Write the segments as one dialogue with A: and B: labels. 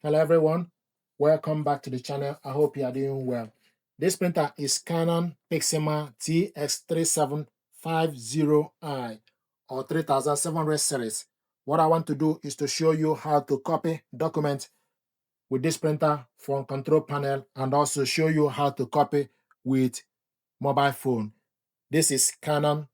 A: Hello everyone, welcome back to the channel. I hope you are doing well. This printer is Canon PIXMA TS3750i or 3700 series. What I want to do is to show you how to copy document with this printer from control panel and also show you how to copy with mobile phone. This is Canon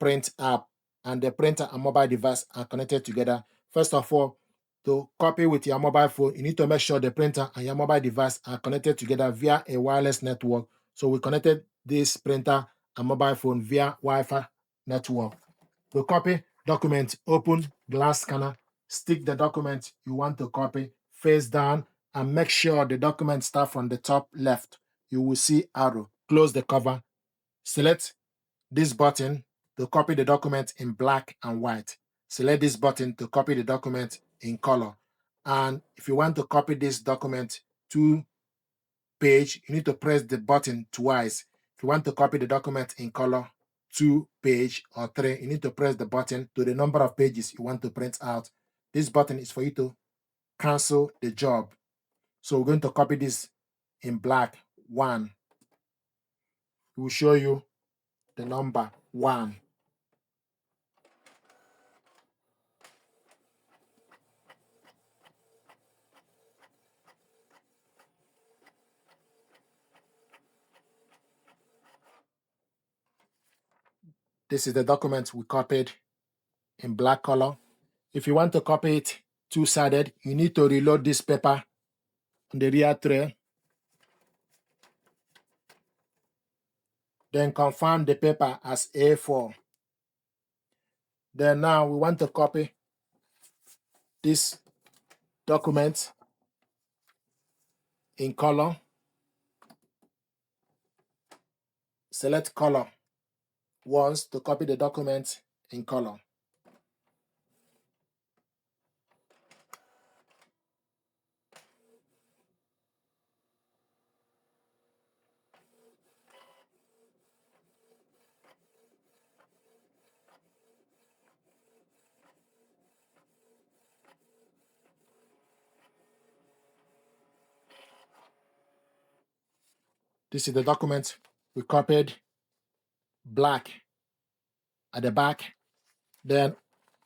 A: Print App and the printer and mobile device are connected together. First of all, to copy with your mobile phone, you need to make sure the printer and your mobile device are connected together via a wireless network. So we connected this printer and mobile phone via Wi-Fi network. To copy document, open glass scanner, stick the document you want to copy face down and make sure the document starts from the top left. You will see arrow. Close the cover. Select this button to copy the document in black and white. Select this button to copy the document in color. And if you want to copy this document to page, you need to press the button twice. If you want to copy the document in color 2 page or 3, you need to press the button to the number of pages you want to print out. This button is for you to cancel the job. So we're going to copy this in black 1. It will show you the number 1. This is the document we copied in black color. If you want to copy it two-sided, you need to reload this paper on the rear tray. Then confirm the paper as A4. Then now we want to copy this document in color. Select color once to copy the document in color. This is the document we copied, black at the back. Then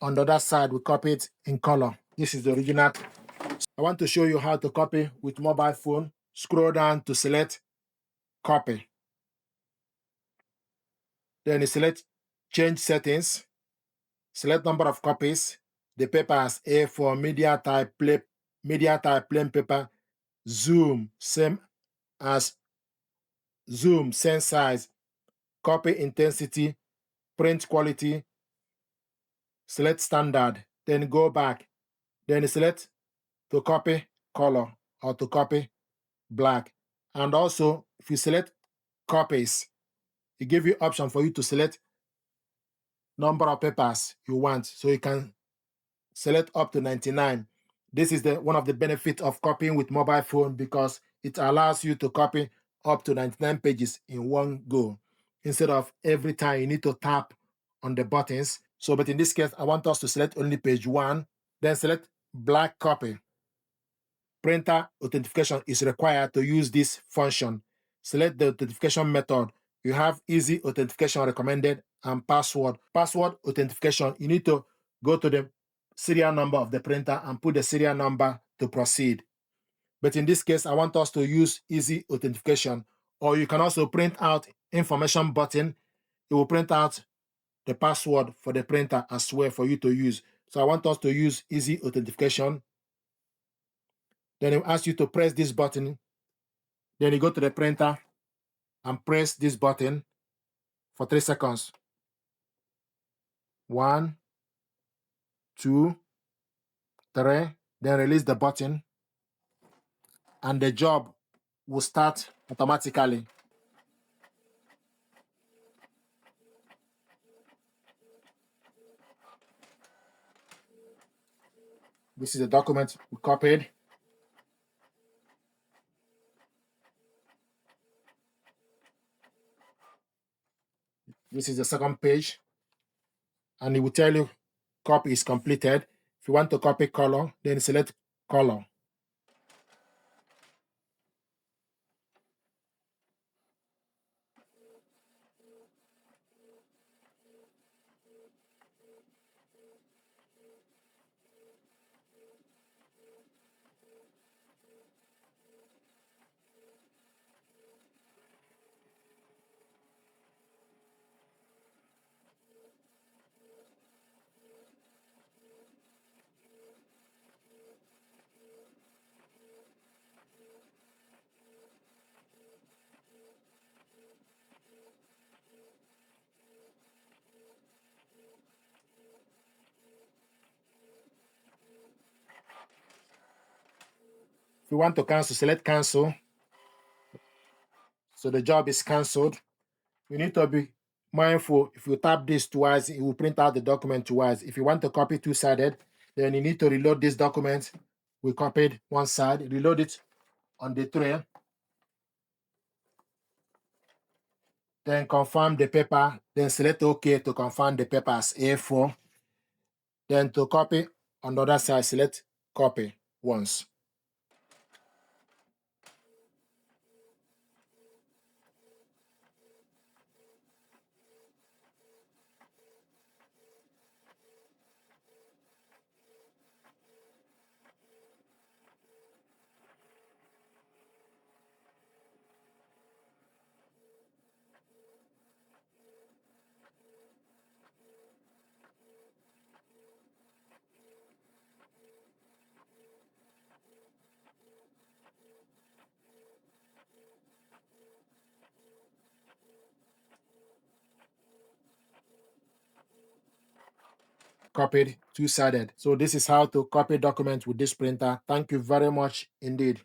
A: on the other side, we copy it in color. This is the original. I want to show you how to copy with mobile phone. Scroll down to select copy. Then you select change settings. Select number of copies. The paper as A4, media type plain paper. Zoom, same size. Copy intensity, print quality. Select standard. Then go back. Then select to copy color or to copy black. And also, if you select copies, it gives you option for you to select number of papers you want. So you can select up to 99. This is one of the benefits of copying with mobile phone because it allows you to copy up to 99 pages in one go instead of every time you need to tap on the buttons. So, but in this case, I want us to select only page 1, then select black copy. Printer authentication is required to use this function. Select the authentication method. You have easy authentication recommended and password. Password authentication, you need to go to the serial number of the printer and put the serial number to proceed. But in this case, I want us to use easy authentication, or you can also print out information button. It will print out the password for the printer as well for you to use. So I want us to use easy authentication. Then it will ask you to press this button. Then you go to the printer and press this button for 3 seconds. 1, 2, 3. Then release the button. And the job will start automatically. This is the document we copied. This is the second page. And it will tell you copy is completed. If you want to copy color, then select color. If you want to cancel, select cancel. So the job is canceled. You need to be mindful. If you tap this twice, it will print out the document twice. If you want to copy two-sided, then you need to reload this document. We copied one side, reload it on the tray. Then confirm the paper. Then select OK to confirm the paper as A4. Then to copy on the other side, select copy once. Copied two-sided. So this is how to copy documents with this printer. Thank you very much indeed.